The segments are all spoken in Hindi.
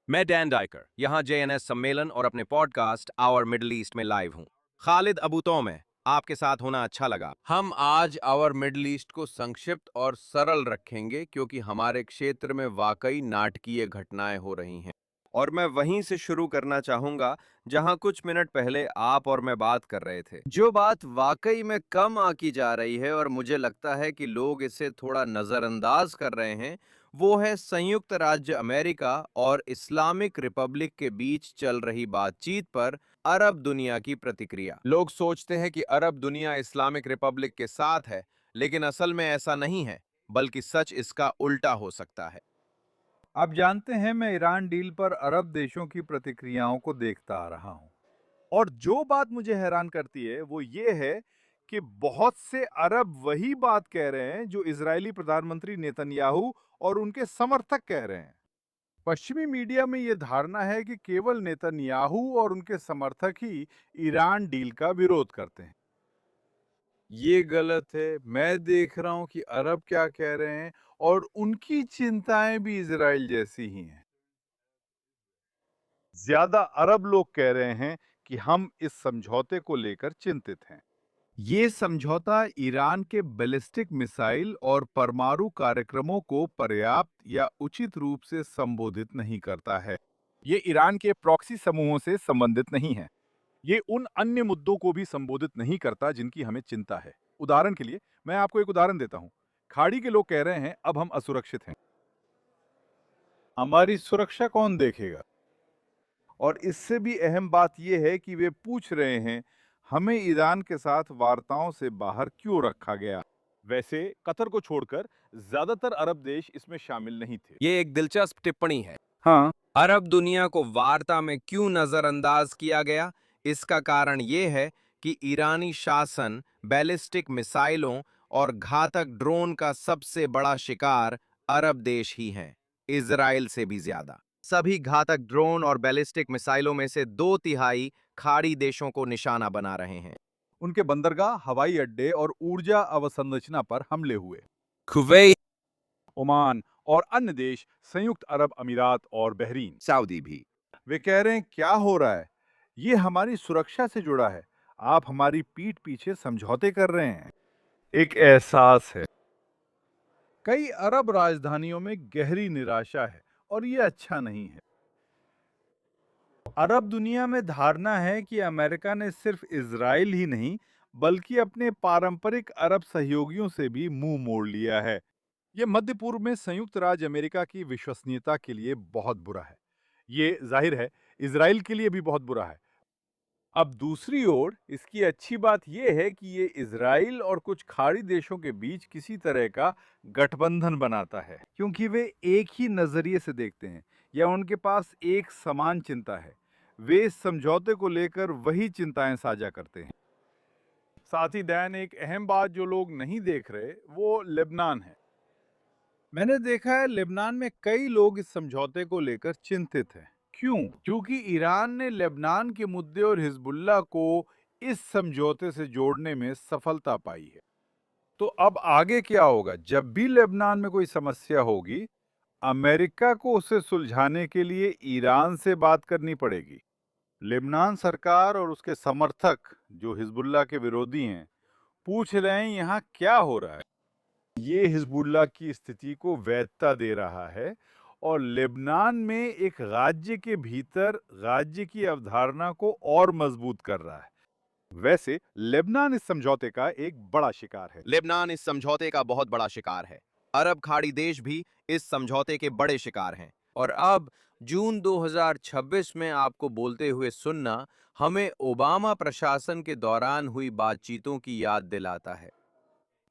मैं डैन डाइकर यहाँ जेएनएस सम्मेलन और अपने पॉडकास्ट आवर मिडल ईस्ट में लाइव हूँ। खालिद अबू तौम है, आपके साथ होना अच्छा लगा। हम आज आवर मिडल ईस्ट को संक्षिप्त और सरल रखेंगे क्योंकि हमारे क्षेत्र में वाकई नाटकीय घटनाएं हो रही हैं। और मैं वहीं से शुरू करना चाहूंगा जहां कुछ मिनट पहले आप और मैं बात कर रहे थे। जो बात वाकई में कम आकी जा रही है और मुझे लगता है कि लोग इसे थोड़ा नजरअंदाज कर रहे हैं, वो है संयुक्त राज्य अमेरिका और इस्लामिक रिपब्लिक के बीच चल रही बातचीत पर अरब दुनिया की प्रतिक्रिया। लोग सोचते हैं कि अरब दुनिया इस्लामिक रिपब्लिक के साथ है, लेकिन असल में ऐसा नहीं है, बल्कि सच इसका उल्टा हो सकता है। आप जानते हैं, मैं ईरान डील पर अरब देशों की प्रतिक्रियाओं को देखता आ रहा हूं। और जो बात मुझे हैरान करती है वो ये है कि बहुत से अरब वही बात कह रहे हैं जो इजरायली प्रधानमंत्री नेतन्याहू और उनके समर्थक कह रहे हैं। पश्चिमी मीडिया में ये धारणा है कि केवल नेतन्याहू और उनके समर्थक ही ईरान डील का विरोध करते हैं। ये गलत है। मैं देख रहा हूं कि अरब क्या कह रहे हैं और उनकी चिंताएं भी इजराइल जैसी ही हैं। ज्यादा अरब लोग कह रहे हैं कि हम इस समझौते को लेकर चिंतित हैं। ये समझौता ईरान के बैलिस्टिक मिसाइल और परमाणु कार्यक्रमों को पर्याप्त या उचित रूप से संबोधित नहीं करता है। ये ईरान के प्रॉक्सी समूहों से संबंधित नहीं है। ये उन अन्य मुद्दों को भी संबोधित नहीं करता जिनकी हमें चिंता है। उदाहरण के लिए मैं आपको एक उदाहरण देता हूँ। खाड़ी के लोग कह रहे हैं अब हम असुरक्षित हैं। हमारी सुरक्षा कौन देखेगा? और इससे भी अहम बात यह है कि वे पूछ रहे हैं, हमें ईरान के साथ वार्ताओं से बाहर क्यों रखा गया? वैसे कतर को छोड़कर ज्यादातर अरब देश इसमें शामिल नहीं थे। ये एक दिलचस्प टिप्पणी है। हाँ, अरब दुनिया को वार्ता में क्यों नजरअंदाज किया गया? इसका कारण ये है कि ईरानी शासन बैलिस्टिक मिसाइलों और घातक ड्रोन का सबसे बड़ा शिकार अरब देश ही हैं, इजराइल से भी ज्यादा। सभी घातक ड्रोन और बैलिस्टिक मिसाइलों में से 2/3 खाड़ी देशों को निशाना बना रहे हैं। उनके बंदरगाह, हवाई अड्डे और ऊर्जा अवसंरचना पर हमले हुए। कुवैत, ओमान और अन्य देश, संयुक्त अरब अमीरात और बहरीन, सऊदी भी। वे कह रहे हैं क्या हो रहा है? ये हमारी सुरक्षा से जुड़ा है। आप हमारी पीठ पीछे समझौते कर रहे हैं। एक एहसास है। कई अरब राजधानियों में गहरी निराशा है और ये अच्छा नहीं है। अरब दुनिया में धारणा है कि अमेरिका ने सिर्फ इजराइल ही नहीं बल्कि अपने पारंपरिक अरब सहयोगियों से भी मुंह मोड़ लिया है। ये मध्य पूर्व में संयुक्त राज्य अमेरिका की विश्वसनीयता के लिए बहुत बुरा है। ये जाहिर है इजराइल के लिए भी बहुत बुरा है। अब दूसरी ओर इसकी अच्छी बात यह है कि ये इजराइल और कुछ खाड़ी देशों के बीच किसी तरह का गठबंधन बनाता है, क्योंकि वे एक ही नजरिए से देखते हैं या उनके पास एक समान चिंता है। वे इस समझौते को लेकर वही चिंताएं साझा करते हैं। साथ ही दैन, एक अहम बात जो लोग नहीं देख रहे वो लेबनान है। मैंने देखा है लेबनान में कई लोग इस समझौते को लेकर चिंतित हैं। क्यों? क्योंकि ईरान ने लेबनान के मुद्दे और हिजबुल्लाह को इस समझौते से जोड़ने में सफलता पाई है। तो अब आगे क्या होगा? जब भी लेबनान में कोई समस्या होगी, अमेरिका को उसे सुलझाने के लिए ईरान से बात करनी पड़ेगी। लेबनान सरकार और उसके समर्थक, जो हिजबुल्लाह के विरोधी हैं, पूछ रहे हैं यहाँ क्या हो रहा है। ये हिजबुल्लाह की स्थिति को वैधता दे रहा है और लेबनान में एक राज्य के भीतर राज्य की अवधारणा को और मजबूत कर रहा है। वैसे लेबनान इस समझौते का एक बड़ा शिकार है। लेबनान इस समझौते का बहुत बड़ा शिकार है। अरब खाड़ी देश भी इस समझौते के बड़े शिकार हैं। और अब जून 2026 में आपको बोलते हुए सुनना हमें ओबामा प्रशासन के दौरान हुई बातचीतों की याद दिलाता है।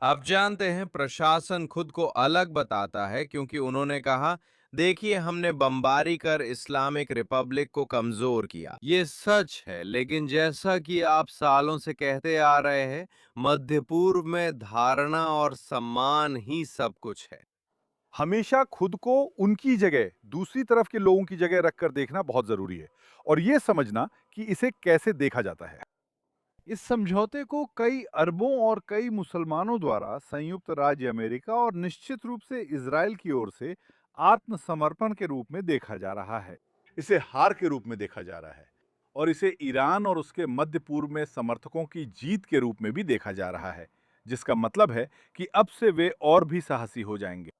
आप जानते हैं, प्रशासन खुद को अलग बताता है क्योंकि उन्होंने कहा, देखिए हमने बमबारी कर इस्लामिक रिपब्लिक को कमजोर किया। ये सच है, लेकिन जैसा कि आप सालों से कहते आ रहे हैं, मध्य पूर्व में धारणा और सम्मान ही सब कुछ है। हमेशा खुद को उनकी जगह, दूसरी तरफ के लोगों की जगह रखकर देखना बहुत जरूरी है और ये समझना कि इसे कैसे देखा जाता है। इस समझौते को कई अरबों और कई मुसलमानों द्वारा संयुक्त राज्य अमेरिका और निश्चित रूप से इजराइल की ओर से आत्मसमर्पण के रूप में देखा जा रहा है। इसे हार के रूप में देखा जा रहा है और इसे ईरान और उसके मध्य पूर्व में समर्थकों की जीत के रूप में भी देखा जा रहा है, जिसका मतलब है कि अब से वे और भी साहसी हो जाएंगे।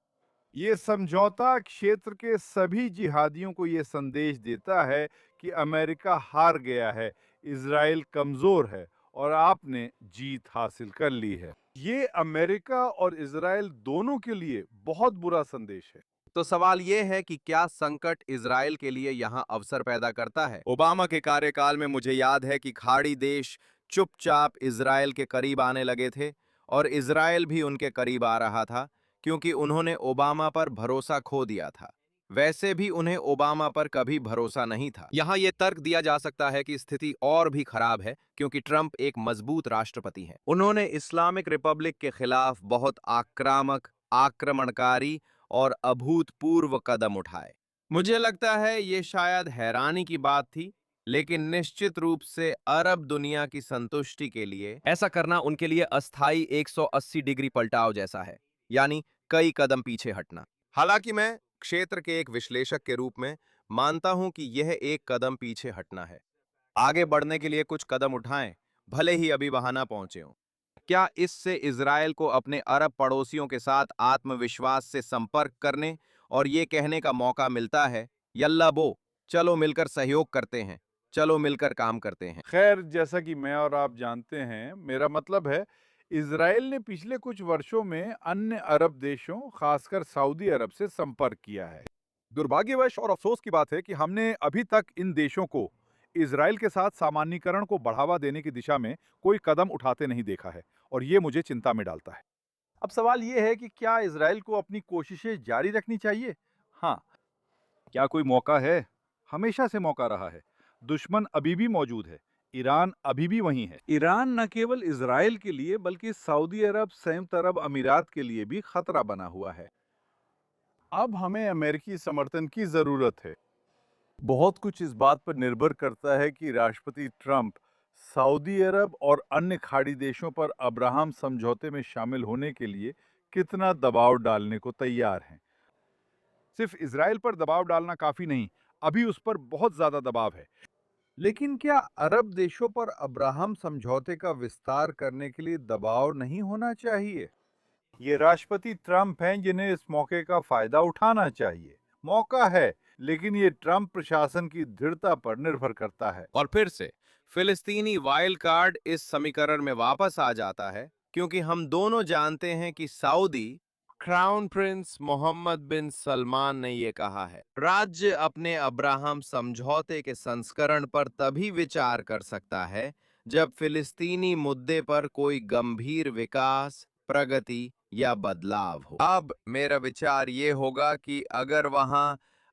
ये समझौता क्षेत्र के सभी जिहादियों को ये संदेश देता है कि अमेरिका हार गया है, इजराइल कमजोर है और आपने जीत हासिल कर ली है। ये अमेरिका और इजराइल दोनों के लिए बहुत बुरा संदेश है। तो सवाल ये है कि क्या संकट इजराइल के लिए यहाँ अवसर पैदा करता है? ओबामा के कार्यकाल में मुझे याद है कि खाड़ी देश चुपचाप इजराइल के करीब आने लगे थे और इजराइल भी उनके करीब आ रहा था क्योंकि उन्होंने ओबामा पर भरोसा खो दिया था। वैसे भी उन्हें ओबामा पर कभी भरोसा नहीं था। यहाँ ये तर्क दिया जा सकता है कि स्थिति और भी खराब है क्योंकि ट्रंप एक मजबूत राष्ट्रपति हैं। उन्होंने इस्लामिक रिपब्लिक के खिलाफ बहुत आक्रामक, आक्रमणकारी और अभूतपूर्व कदम उठाए। मुझे लगता है ये शायद हैरानी की बात थी, लेकिन निश्चित रूप से अरब दुनिया की संतुष्टि के लिए ऐसा करना उनके लिए अस्थाई 180 डिग्री पलटाव जैसा है, यानी कई कदम पीछे हटना। हालांकि मैं क्षेत्र के एक विश्लेषक के रूप में मानता हूं कि यह एक कदम पीछे हटना है। आगे बढ़ने के लिए कुछ कदम उठाएं, भले ही अभी वहां ना पहुंचे हों। क्या इससे इजराइल को अपने अरब पड़ोसियों के साथ आत्मविश्वास से संपर्क करने और ये कहने का मौका मिलता है, यल्ला बो, चलो मिलकर सहयोग करते हैं, चलो मिलकर काम करते हैं? खैर, जैसा कि मैं और आप जानते हैं, मेरा मतलब है, इज़राइल ने पिछले कुछ वर्षों में अन्य अरब देशों, खासकर सऊदी अरब से संपर्क किया है। दुर्भाग्यवश और अफसोस की बात है कि हमने अभी तक इन देशों को इज़राइल के साथ सामान्यीकरण को बढ़ावा देने की दिशा में कोई कदम उठाते नहीं देखा है और ये मुझे चिंता में डालता है। अब सवाल ये है कि क्या इज़राइल को अपनी कोशिशें जारी रखनी चाहिए? हाँ, क्या कोई मौका है? हमेशा से मौका रहा है। दुश्मन अभी भी मौजूद है। ईरान अभी भी वहीं है। ईरान न केवल इज़राइल के लिए बल्कि सऊदी अरब, संयुक्त अरब अमीरात के लिए भी खतरा बना हुआ है। अब हमें अमेरिकी समर्थन की जरूरत है। बहुत कुछ इस बात पर निर्भर करता है कि राष्ट्रपति ट्रंप सऊदी अरब और अन्य खाड़ी देशों पर अब्राहम समझौते में शामिल होने के लिए कितना दबाव डालने को तैयार हैं। सिर्फ इजराइल पर दबाव डालना काफी नहीं, अभी उस पर बहुत ज्यादा दबाव है। लेकिन क्या अरब देशों पर अब्राहम समझौते का विस्तार करने के लिए दबाव नहीं होना चाहिए? ये राष्ट्रपति ट्रंप हैं जिन्हें इस मौके का फायदा उठाना चाहिए। मौका है, लेकिन ये ट्रंप प्रशासन की दृढ़ता पर निर्भर करता है। और फिर से फिलिस्तीनी वाइल्ड कार्ड इस समीकरण में वापस आ जाता है क्योंकि हम दोनों जानते हैं कि सऊदी क्राउन प्रिंस मोहम्मद बिन सलमान ने ये कहा है, राज्य अपने अब्राहम समझौते के संस्करण पर तभी विचार कर सकता है जब फिलिस्तीनी मुद्दे पर कोई गंभीर विकास, प्रगति या बदलाव हो। अब मेरा विचार ये होगा कि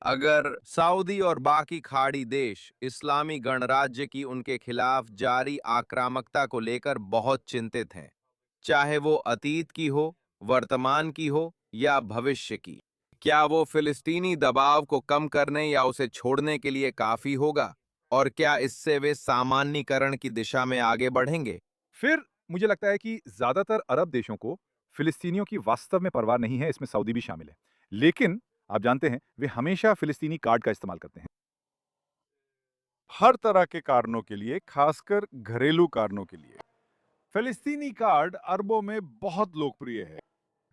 अगर सऊदी और बाकी खाड़ी देश इस्लामी गणराज्य की उनके खिलाफ जारी आक्रामकता को लेकर बहुत चिंतित हैं, चाहे वो अतीत की हो, वर्तमान की हो या भविष्य की, क्या वो फिलिस्तीनी दबाव को कम करने या उसे छोड़ने के लिए काफी होगा? और क्या इससे वे सामान्यीकरण की दिशा में आगे बढ़ेंगे? फिर मुझे लगता है कि ज्यादातर अरब देशों को फिलिस्तीनियों की वास्तव में परवाह नहीं है, इसमें सऊदी भी शामिल है। लेकिन आप जानते हैं, वे हमेशा फिलिस्तीनी कार्ड का इस्तेमाल करते हैं हर तरह के कारणों के लिए, खासकर घरेलू कारणों के लिए। फिलिस्तीनी कार्ड अरबों में बहुत लोकप्रिय है।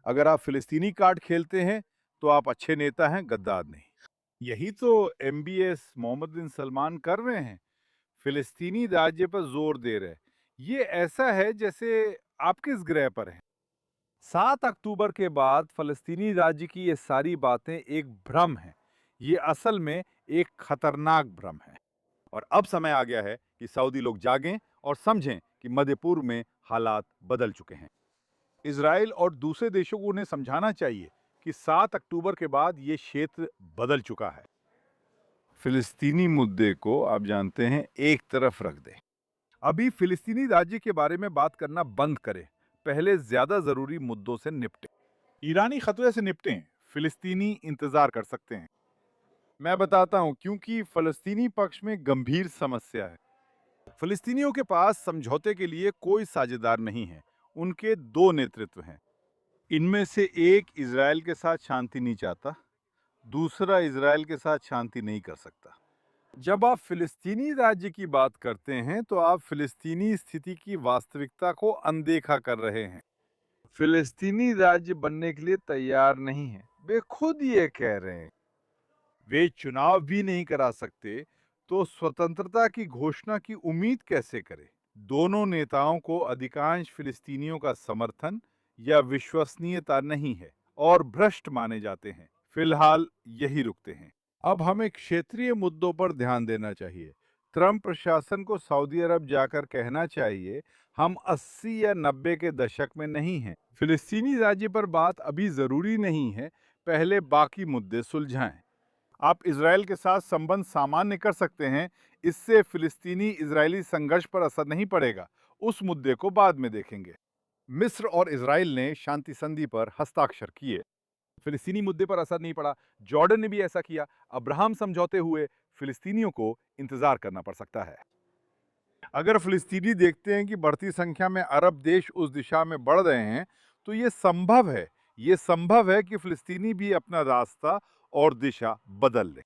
अगर आप फिलिस्तीनी कार्ड खेलते हैं तो आप अच्छे नेता हैं, गद्दार नहीं। यही तो एमबीएस मोहम्मद बिन सलमान कर रहे हैं, फिलिस्तीनी राज्य पर जोर दे रहे हैं। ये ऐसा है जैसे आप किस ग्रह पर हैं। 7 अक्टूबर के बाद फलस्तीनी राज्य की ये सारी बातें एक भ्रम है। ये असल में एक खतरनाक भ्रम है और अब समय आ गया है कि सऊदी लोग जागें और समझें कि मध्य पूर्व में हालात बदल चुके हैं। इजराइल और दूसरे देशों को उन्हें समझाना चाहिए कि 7 अक्टूबर के बाद ये क्षेत्र बदल चुका है। फिलिस्तीनी मुद्दे को आप जानते हैं एक तरफ रख दें। अभी फिलिस्तीनी राज्य के बारे में बात करना बंद करें, पहले ज्यादा जरूरी मुद्दों से निपटें। ईरानी खतरे से निपटें, फिलिस्तीनी इंतजार कर सकते हैं। मैं बताता हूं, क्योंकि फलस्तीनी पक्ष में गंभीर समस्या है। फिलिस्तीनियों के पास समझौते के लिए कोई साझेदार नहीं है। उनके 2 नेतृत्व हैं। इनमें से एक इजराइल के साथ शांति नहीं चाहता, दूसरा इजराइल के साथ शांति नहीं कर सकता। जब आप फिलिस्तीनी राज्य की बात करते हैं तो आप फिलिस्तीनी स्थिति की वास्तविकता को अनदेखा कर रहे हैं। फिलिस्तीनी राज्य बनने के लिए तैयार नहीं है, वे खुद ये कह रहे हैं। वे चुनाव भी नहीं करा सकते, तो स्वतंत्रता की घोषणा की उम्मीद कैसे करें? दोनों नेताओं को अधिकांश फिलिस्तीनियों का समर्थन या विश्वसनीयता नहीं है और भ्रष्ट माने जाते हैं। फिलहाल यही रुकते हैं। अब हमें क्षेत्रीय मुद्दों पर ध्यान देना चाहिए। ट्रंप प्रशासन को सऊदी अरब जाकर कहना चाहिए, हम 80 या 90 के दशक में नहीं हैं। फिलिस्तीनी राज्य पर बात अभी जरूरी नहीं है, पहले बाकी मुद्दे सुलझाएं। आप इजराइल के साथ संबंध सामान्य कर सकते हैं, इससे फिलिस्तीनी इजरायली संघर्ष पर असर नहीं पड़ेगा। उस मुद्दे को बाद में देखेंगे। मिस्र और इजराइल ने शांति संधि पर हस्ताक्षर किए, फिलिस्तीनी मुद्दे पर असर नहीं पड़ा। जॉर्डन ने भी ऐसा किया। अब्राहम समझौते हुए, फिलिस्तीनियों को इंतजार करना पड़ सकता है। अगर फिलिस्तीनी देखते हैं कि बढ़ती संख्या में अरब देश उस दिशा में बढ़ रहे हैं, तो ये संभव है कि फिलिस्तीनी भी अपना रास्ता और दिशा बदल लें।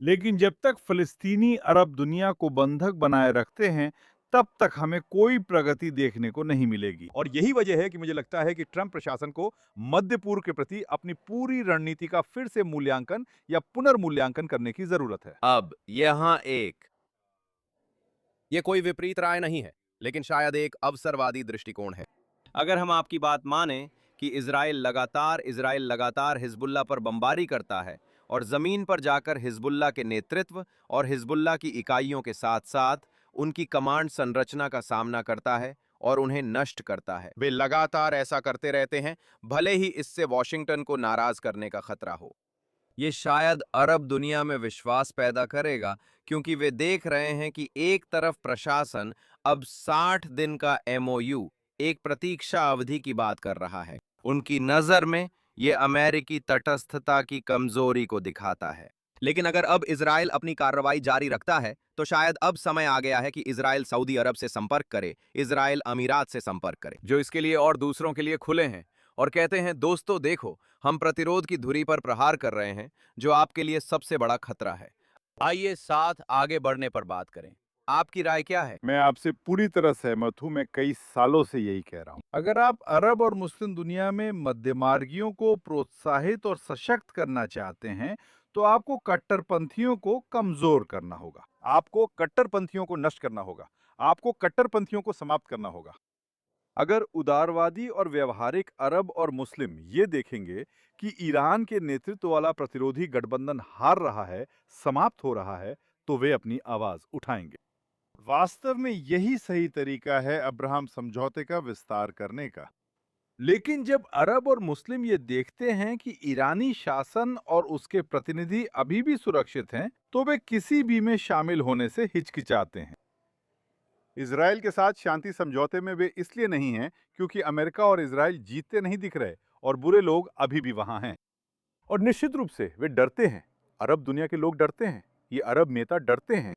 लेकिन जब तक फिलिस्तीनी अरब दुनिया को बंधक बनाए रखते हैं, तब तक हमें कोई प्रगति देखने को नहीं मिलेगी। और यही वजह है कि मुझे लगता है कि ट्रंप प्रशासन को मध्य पूर्व के प्रति अपनी पूरी रणनीति का फिर से मूल्यांकन या पुनर्मूल्यांकन करने की जरूरत है। अब यहाँ ये कोई विपरीत राय नहीं है, लेकिन शायद एक अवसरवादी दृष्टिकोण है। अगर हम आपकी बात माने कि इजराइल लगातार हिजबुल्लाह पर बमबारी करता है और जमीन पर जाकर हिजबुल्लाह के नेतृत्व और हिजबुल्लाह की इकाइयों के साथ साथ उनकी कमांड संरचना का सामना करता है और उन्हें नष्ट करता है, वे लगातार ऐसा करते रहते हैं, भले ही इससे वॉशिंगटन को नाराज करने का खतरा हो। ये शायद अरब दुनिया में विश्वास पैदा करेगा, क्योंकि वे देख रहे हैं कि एक तरफ प्रशासन अब 60 दिन का एमओयू, एक प्रतीक्षा अवधि की बात कर रहा है। उनकी नजर में ये अमेरिकी तटस्थता की कमजोरी को दिखाता है। लेकिन अगर अब इजराइल अपनी कार्रवाई जारी रखता है, तो शायद अब समय आ गया है कि इजराइल सऊदी अरब से संपर्क करे, इजराइल अमीरात से संपर्क करे, जो इसके लिए और दूसरों के लिए खुले हैं और कहते हैं, दोस्तों देखो, हम प्रतिरोध की धुरी पर प्रहार कर रहे हैं, जो आपके लिए सबसे बड़ा खतरा है। आइए साथ आगे बढ़ने पर बात करें। आपकी राय क्या है? मैं आपसे पूरी तरह सहमत हूं, मैं कई सालों से यही कह रहा हूं। अगर आप अरब और मुस्लिम दुनिया में मध्यमार्गियों को प्रोत्साहित और सशक्त करना चाहते हैं, तो आपको कट्टरपंथियों को कमजोर करना होगा। आपको कट्टरपंथियों को नष्ट करना होगा। आपको कट्टरपंथियों को समाप्त करना होगा। अगर उदारवादी और व्यवहारिक अरब और मुस्लिम ये देखेंगे कि ईरान के नेतृत्व वाला प्रतिरोधी गठबंधन हार रहा है, समाप्त हो रहा है, तो वे अपनी आवाज उठाएंगे। वास्तव में यही सही तरीका है अब्राहम समझौते का विस्तार करने का। लेकिन जब अरब और मुस्लिम ये देखते हैं कि ईरानी शासन और उसके प्रतिनिधि अभी भी सुरक्षित हैं, तो वे किसी भी में शामिल होने से हिचकिचाते हैं। इजराइल के साथ शांति समझौते में वे इसलिए नहीं हैं क्योंकि अमेरिका और इजराइल जीतते नहीं दिख रहे और बुरे लोग अभी भी वहां हैं। और निश्चित रूप से वे डरते हैं। अरब दुनिया के लोग डरते हैं। ये अरब नेता डरते हैं।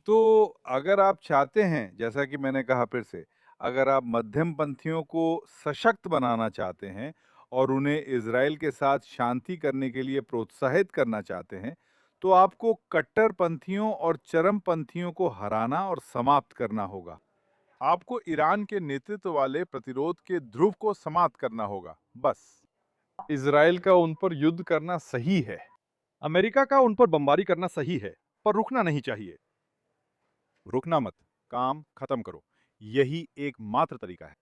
तो अगर आप चाहते हैं, जैसा कि मैंने कहा फिर से, अगर आप मध्यम पंथियों को सशक्त बनाना चाहते हैं और उन्हें इजराइल के साथ शांति करने के लिए प्रोत्साहित करना चाहते हैं, तो आपको कट्टरपंथियों और चरमपंथियों को हराना और समाप्त करना होगा। आपको ईरान के नेतृत्व वाले प्रतिरोध के ध्रुव को समाप्त करना होगा। बस इजराइल का उन पर युद्ध करना सही है, अमेरिका का उन पर बमबारी करना सही है, पर रुकना नहीं चाहिए। रुकना मत, काम खत्म करो। यही एकमात्र तरीका है।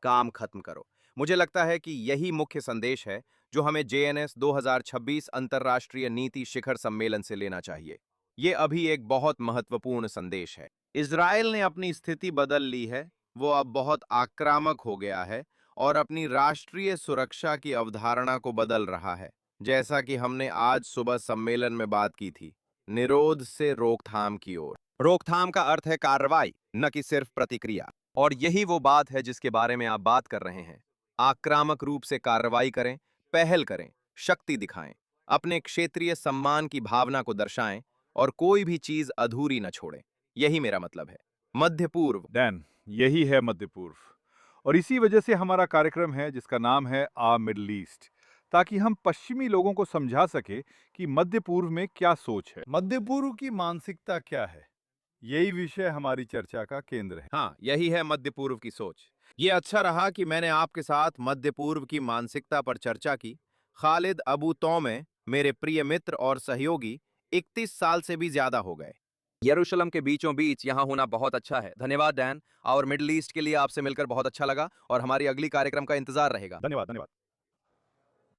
काम खत्म करो। मुझे लगता है कि यही मुख्य संदेश है जो हमें जेएनएस 2026 अंतर्राष्ट्रीय नीति शिखर सम्मेलन से लेना चाहिए। ये अभी एक बहुत महत्वपूर्ण संदेश है। इजराइल ने अपनी स्थिति बदल ली है, वो अब बहुत आक्रामक हो गया है और अपनी राष्ट्रीय सुरक्षा की अवधारणा को बदल रहा है। जैसा कि हमने आज सुबह सम्मेलन में बात की थी, निरोध से रोकथाम की ओर। रोकथाम का अर्थ है कार्रवाई, न कि सिर्फ प्रतिक्रिया। और यही वो बात है जिसके बारे में आप बात कर रहे हैं। आक्रामक रूप से कार्रवाई करें, पहल करें, शक्ति दिखाएं, अपने क्षेत्रीय सम्मान की भावना को दर्शाएं और कोई भी चीज अधूरी न छोड़ें। यही मेरा मतलब है। मध्य पूर्व। डैन, यही है मध्य पूर्व। और इसी वजह से हमारा कार्यक्रम है जिसका नाम है आ मिडल ईस्ट, ताकि हम पश्चिमी लोगों को समझा सके कि मध्य पूर्व में क्या सोच है। मध्य पूर्व की मानसिकता क्या है, यही विषय हमारी चर्चा का केंद्र है। हाँ, यही है मध्य पूर्व की सोच। ये अच्छा रहा कि मैंने आपके साथ मध्य पूर्व की मानसिकता पर चर्चा की। खालिद अबू तौमे मेरे प्रिय मित्र और सहयोगी 31 साल से भी ज्यादा हो गए। यरूशलेम के बीचों बीच यहाँ होना बहुत अच्छा है। धन्यवाद डैन। और मिडिल ईस्ट के लिए आपसे मिलकर बहुत अच्छा लगा और हमारी अगली कार्यक्रम का इंतजार रहेगा। धन्यवाद, धन्यवाद।